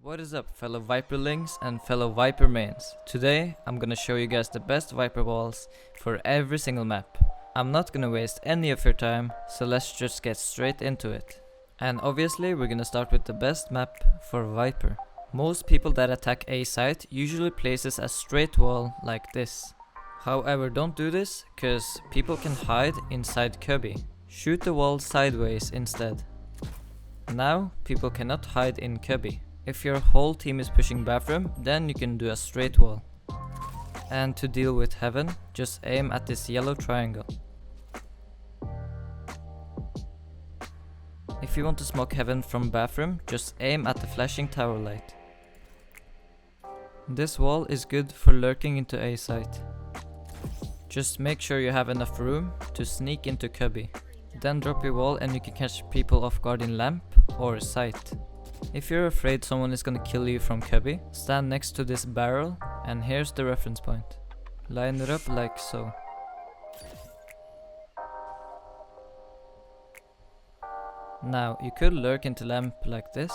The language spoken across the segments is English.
What is up, fellow Viperlings and fellow Viper mains? Today I'm gonna show you guys the best Viper walls for every single map. I'm not gonna waste any of your time, so let's just get straight into it. And obviously we're gonna start with the best map for Viper. Most people that attack A site usually places a straight wall like this. However, don't do this, cause people can hide inside cubby. Shoot the wall sideways instead. Now people cannot hide in cubby. If your whole team is pushing bathroom, then you can do a straight wall. And to deal with heaven, just aim at this yellow triangle. If you want to smoke heaven from bathroom, just aim at the flashing tower light. This wall is good for lurking into A site. Just make sure you have enough room to sneak into cubby. Then drop your wall and you can catch people off guard in lamp or site. If you're afraid someone is gonna kill you from cubby, stand next to this barrel and here's the reference point. Line it up like so. Now you could lurk into lamp like this.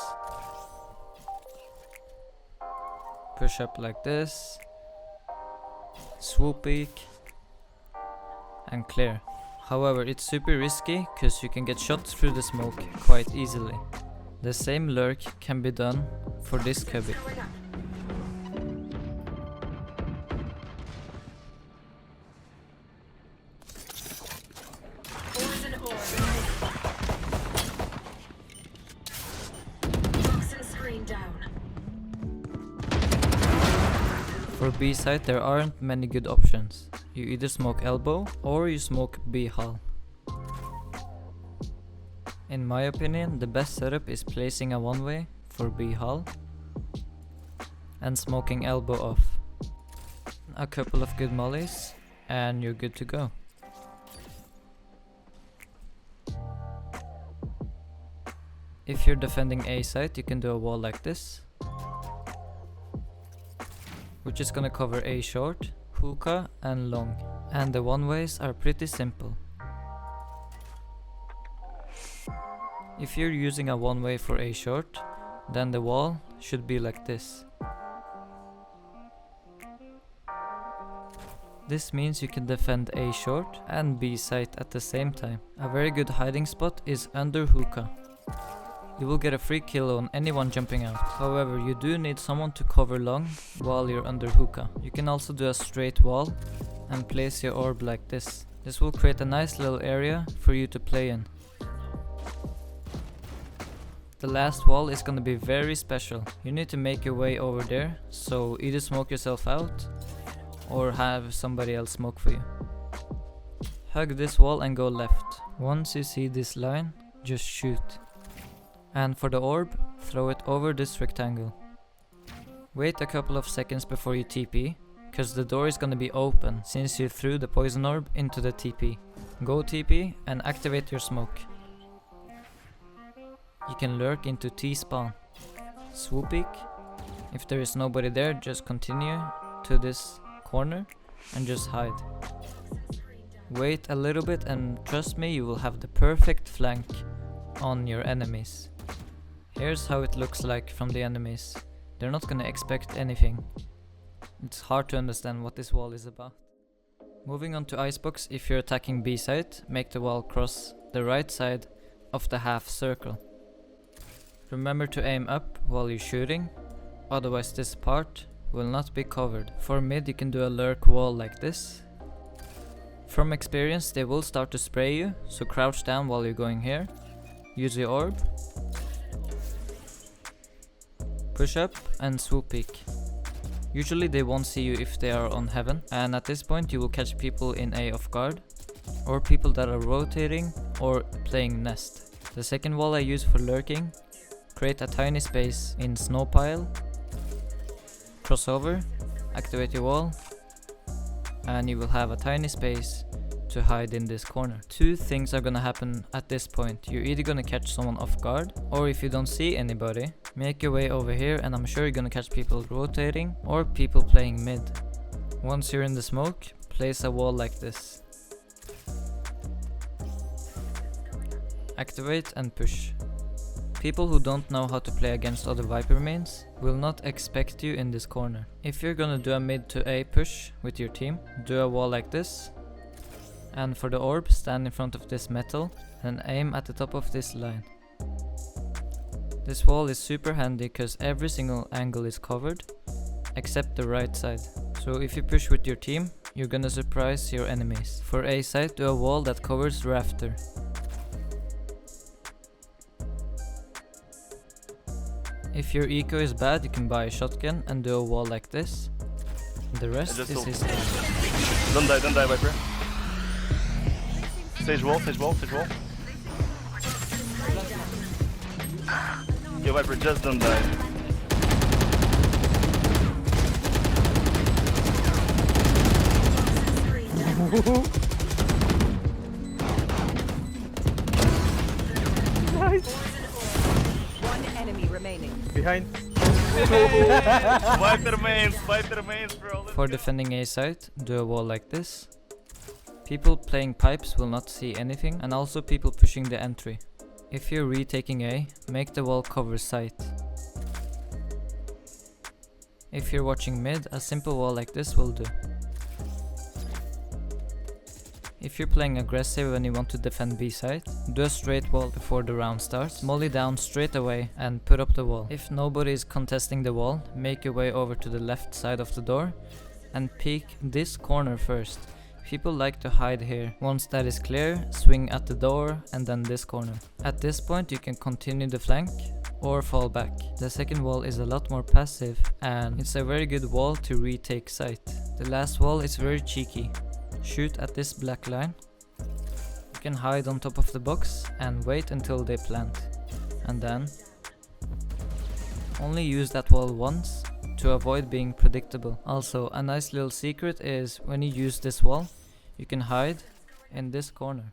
Push up like this. Swoop peek. And clear. However, it's super risky cause you can get shot through the smoke quite easily. The same lurk can be done for this cubby. For B site there aren't many good options. You either smoke elbow or you smoke B hull. In my opinion, the best setup is placing a one-way for B hull and smoking elbow off. A couple of good mollies and you're good to go. If you're defending A site, you can do a wall like this, which is gonna cover A short, hookah and long. And the one-ways are pretty simple. If you're using a one-way for A short, then the wall should be like this. This means you can defend A short and B site at the same time. A very good hiding spot is under hookah. You will get a free kill on anyone jumping out. However, you do need someone to cover long while you're under hookah. You can also do a straight wall and place your orb like this. This will create a nice little area for you to play in. The last wall is gonna be very special. You need to make your way over there, so either smoke yourself out or have somebody else smoke for you. Hug this wall and go left. Once you see this line, just shoot. And for the orb, throw it over this rectangle. Wait a couple of seconds before you TP, cause the door is gonna be open since you threw the poison orb into the TP. Go TP and activate your smoke. You can lurk into T-spawn. Swoop peek. If there is nobody there, just continue to this corner and just hide. Wait a little bit and trust me, you will have the perfect flank on your enemies. Here's how it looks like from the enemies. They're not gonna expect anything. It's hard to understand what this wall is about. Moving on to ICEBOX, if you're attacking B site, make the wall cross the right side of the half circle. Remember to aim up while you're shooting, otherwise this part will not be covered. For mid you can do a lurk wall like this. From experience they will start to spray you, so crouch down while you're going here. Use your orb. Push up and swoop peek. Usually they won't see you if they are on heaven, and at this point you will catch people in A off guard, or people that are rotating or playing nest. The second wall I use for lurking. Create a tiny space in snow pile, cross over, activate your wall, and you will have a tiny space to hide in this corner. Two things are gonna happen at this point. You're either gonna catch someone off guard, or if you don't see anybody, make your way over here and I'm sure you're gonna catch people rotating or people playing mid. Once you're in the smoke, place a wall like this. Activate and push. People who don't know how to play against other Viper mains will not expect you in this corner. If you're gonna do a mid to A push with your team, do a wall like this. And for the orb, stand in front of this metal and aim at the top of this line. This wall is super handy because every single angle is covered except the right side. So if you push with your team, you're gonna surprise your enemies. For A side, do a wall that covers rafter. If your eco is bad, you can buy a shotgun and do a wall like this. The rest is history. Don't die, Viper. Stage wall. Yo, Viper, just don't die. Nice. One enemy remaining. Behind. Viper mains, bro. For defending A side, do a wall like this. People playing pipes will not see anything, and also people pushing the entry. If you're retaking A, make the wall cover sight. If you're watching mid, a simple wall like this will do. If you're playing aggressive and you want to defend B side, do a straight wall before the round starts, molly down straight away and put up the wall. If nobody is contesting the wall, make your way over to the left side of the door and peek this corner first. People like to hide here. Once that is clear, swing at the door and then this corner. At this point you can continue the flank or fall back. The second wall is a lot more passive and it's a very good wall to retake sight. The last wall is very cheeky. Shoot at this black line. You can hide on top of the box and wait until they plant. And then only use that wall once to avoid being predictable. Also, a nice little secret is when you use this wall, you can hide in this corner.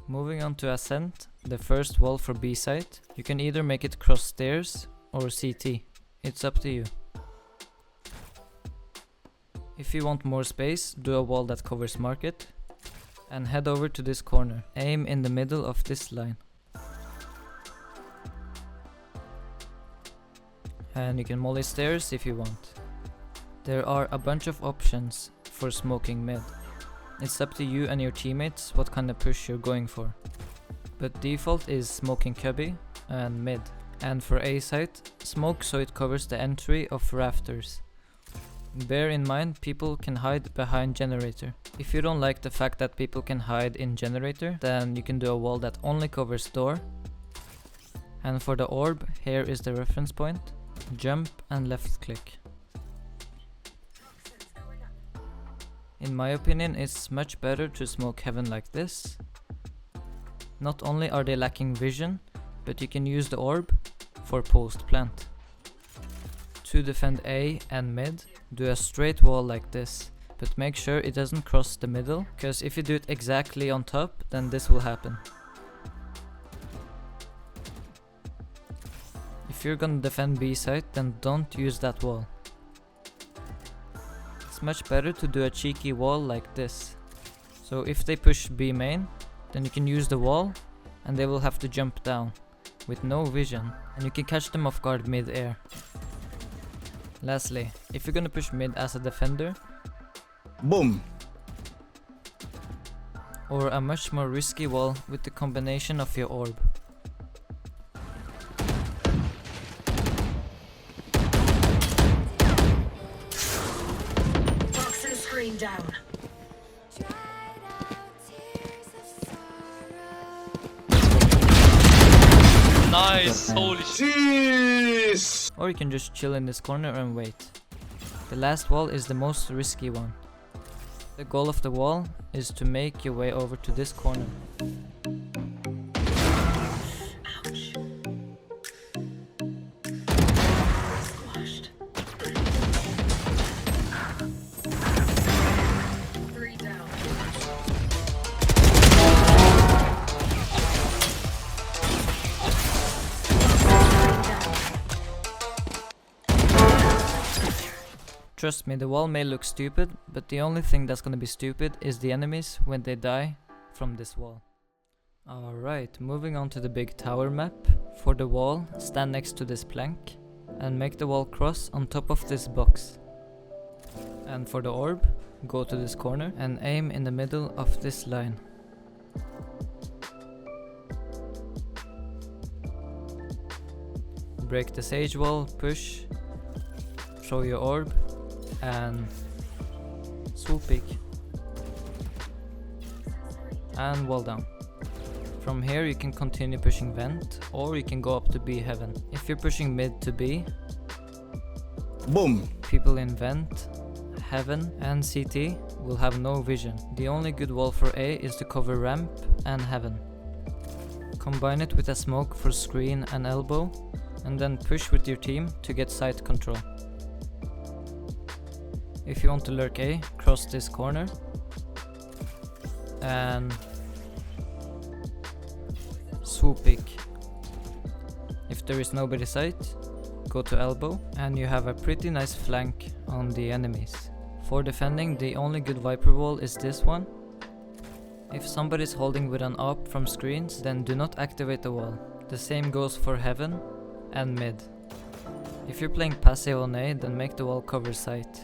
Moving on to ASCENT, the first wall for B side, you can either make it cross stairs or CT. It's up to you. If you want more space, do a wall that covers market and head over to this corner. Aim in the middle of this line. And you can molly stairs if you want. There are a bunch of options for smoking mid. It's up to you and your teammates what kind of push you're going for. But default is smoking cubby and mid. And for A site, smoke so it covers the entry of rafters. Bear in mind, people can hide behind generator. If you don't like the fact that people can hide in generator, then you can do a wall that only covers door. And for the orb, here is the reference point. Jump and left click. In my opinion, it's much better to smoke heaven like this. Not only are they lacking vision, but you can use the orb for post plant. To defend A and mid, do a straight wall like this, but make sure it doesn't cross the middle, because if you do it exactly on top, then this will happen. If you're gonna defend B site, then don't use that wall. It's much better to do a cheeky wall like this. So if they push B main, then you can use the wall and they will have to jump down with no vision, and you can catch them off guard mid-air. Lastly, if you're gonna push mid as a defender, Boom! or a much more risky wall with the combination of your orb. Toxin screen down. Nice, holy shit. Jeez! Or you can just chill in this corner and wait. The last wall is the most risky one. The goal of the wall is to make your way over to this corner. Ouch. Squashed. 3 down. Trust me, the wall may look stupid, but the only thing that's gonna be stupid is the enemies when they die from this wall. Alright, moving on to the big tower map. For the wall, stand next to this plank and make the wall cross on top of this box. And for the orb, go to this corner and aim in the middle of this line. Break the sage wall, push, throw your orb, and swoop peek. And wall down. From here you can continue pushing vent, or you can go up to B heaven. If you're pushing mid to B, Boom. people in vent, heaven and CT will have no vision. The only good wall for A is to cover ramp and heaven. Combine it with a smoke for screen and elbow, and then push with your team to get site control. If you want to lurk A, cross this corner and swoop peek. If there is nobody sight, go to elbow and you have a pretty nice flank on the enemies. For defending, the only good Viper wall is this one. If somebody is holding with an AWP from screens, then do not activate the wall. The same goes for heaven and mid. If you're playing passive on A, then make the wall cover sight.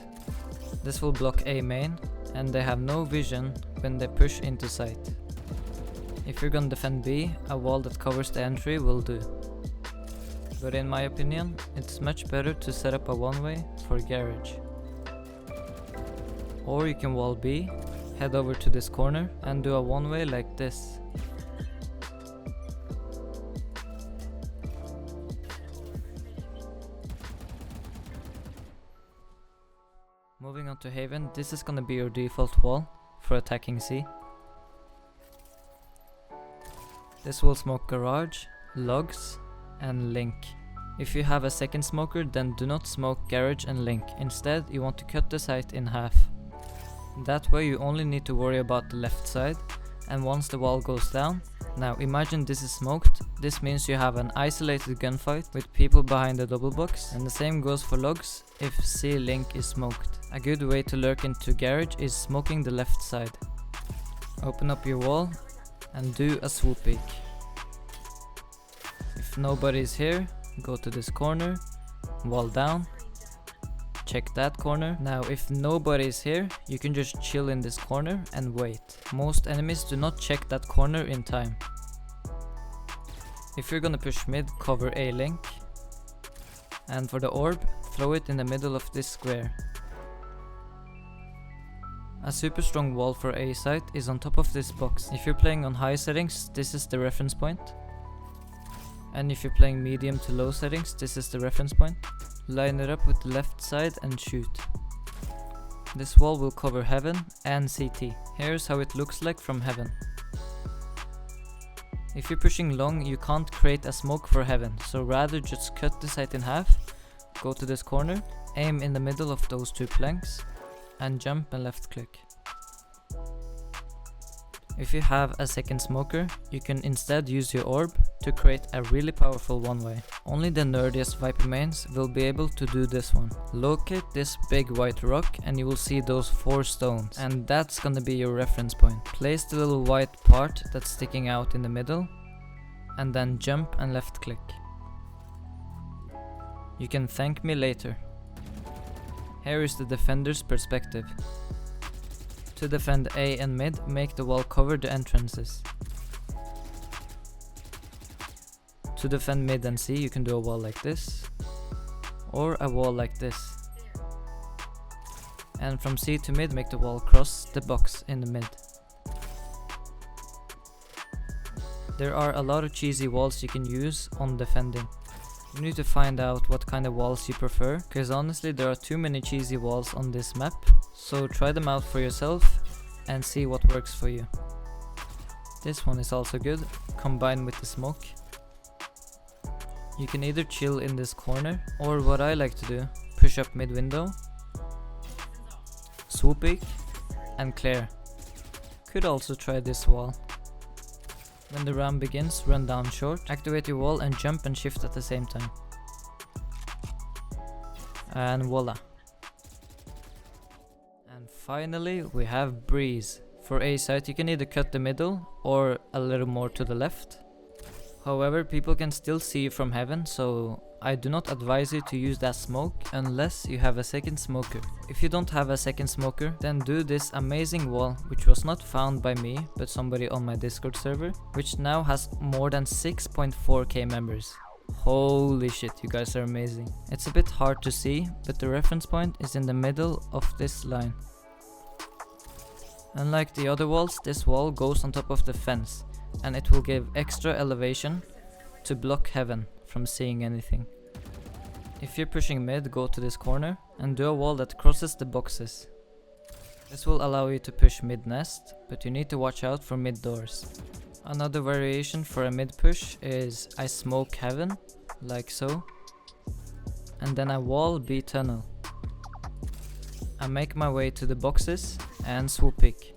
This will block A main and they have no vision when they push into sight. If you're gonna defend B, a wall that covers the entry will do. But in my opinion, it's much better to set up a one-way for garage. Or you can wall B, head over to this corner and do a one-way like this. Moving on to Haven, this is gonna be your default wall for attacking C. This will smoke garage, logs, and link. If you have a second smoker, then do not smoke garage and link. Instead, you want to cut the site in half. That way you only need to worry about the left side, and once the wall goes down, now imagine this is smoked, this means you have an isolated gunfight with people behind the double box, and the same goes for logs if C link is smoked. A good way to lurk into garage is smoking the left side. Open up your wall and do a swoop peek. If nobody is here, go to this corner, wall down, check that corner. Now if nobody is here, you can just chill in this corner and wait. Most enemies do not check that corner in time. If you're gonna push mid, cover A link, and for the orb, throw it in the middle of this square. A super strong wall for A site is on top of this box. If you're playing on high settings, this is the reference point. And if you're playing medium to low settings, this is the reference point. Line it up with the left side and shoot. This wall will cover heaven and CT. Here's how it looks like from heaven. If you're pushing long, you can't create a smoke for heaven, so rather just cut the site in half, go to this corner, aim in the middle of those two planks, and jump and left click. If you have a second smoker, you can instead use your orb to create a really powerful one-way. Only the nerdiest Viper mains will be able to do this one. Locate this big white rock and you will see those 4 stones, and that's gonna be your reference point. Place the little white part that's sticking out in the middle, and then jump and left click. You can thank me later. Here is the defender's perspective. To defend A and mid, make the wall cover the entrances. To defend mid and C, you can do a wall like this, or a wall like this. And from C to mid, make the wall cross the box in the mid. There are a lot of cheesy walls you can use on defending. You need to find out what kind of walls you prefer, because honestly there are too many cheesy walls on this map, so try them out for yourself and see what works for you. This one is also good, combined with the smoke. You can either chill in this corner, or what I like to do, push up mid window, swoop peek, and clear. Could also try this wall. When the round begins, run down short, activate your wall and jump and shift at the same time. And voila. And finally we have Breeze. For A site, you can either cut the middle or a little more to the left. However, people can still see you from heaven, so I do not advise you to use that smoke unless you have a second smoker. If you don't have a second smoker, then do this amazing wall, which was not found by me, but somebody on my Discord server, which now has more than 6.4k members. Holy shit, you guys are amazing. It's a bit hard to see, but the reference point is in the middle of this line. Unlike the other walls, this wall goes on top of the fence, and it will give extra elevation to block heaven from seeing anything. If you're pushing mid, go to this corner and do a wall that crosses the boxes. This will allow you to push mid nest, but you need to watch out for mid doors. Another variation for a mid push is I smoke heaven, like so, and then I wall B tunnel. I make my way to the boxes and swoop pick.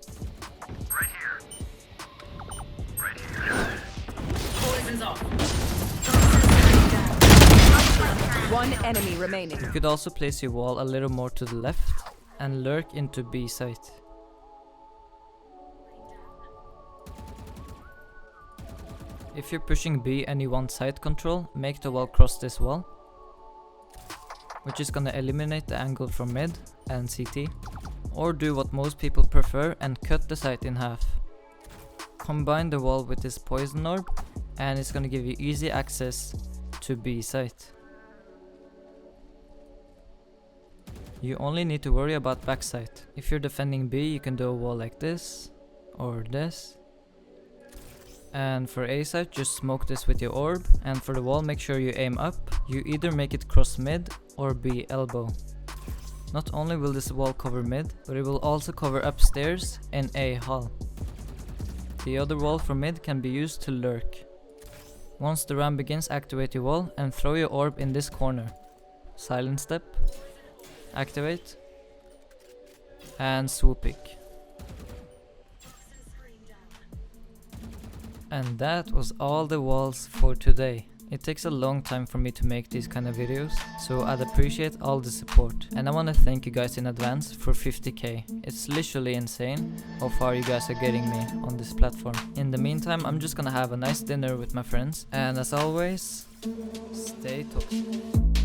Poison's off. One enemy remaining. You could also place your wall a little more to the left and lurk into B site. If you're pushing B and you want side control, make the wall cross this wall, which is gonna eliminate the angle from mid and CT. Or do what most people prefer and cut the site in half. Combine the wall with this poison orb and it's gonna give you easy access to B site. You only need to worry about backside. If you're defending B, you can do a wall like this or this. And for A side, just smoke this with your orb, and for the wall make sure you aim up. You either make it cross mid or B elbow. Not only will this wall cover mid, but it will also cover upstairs in A hall. The other wall for mid can be used to lurk. Once the round begins, activate your wall and throw your orb in this corner. Silent step, activate, and swoop pick. And that was all the walls for today. It takes a long time for me to make these kind of videos, so I'd appreciate all the support. And I want to thank you guys in advance for 50k. It's literally insane how far you guys are getting me on this platform. In the meantime, I'm just gonna have a nice dinner with my friends, and as always, stay toxic.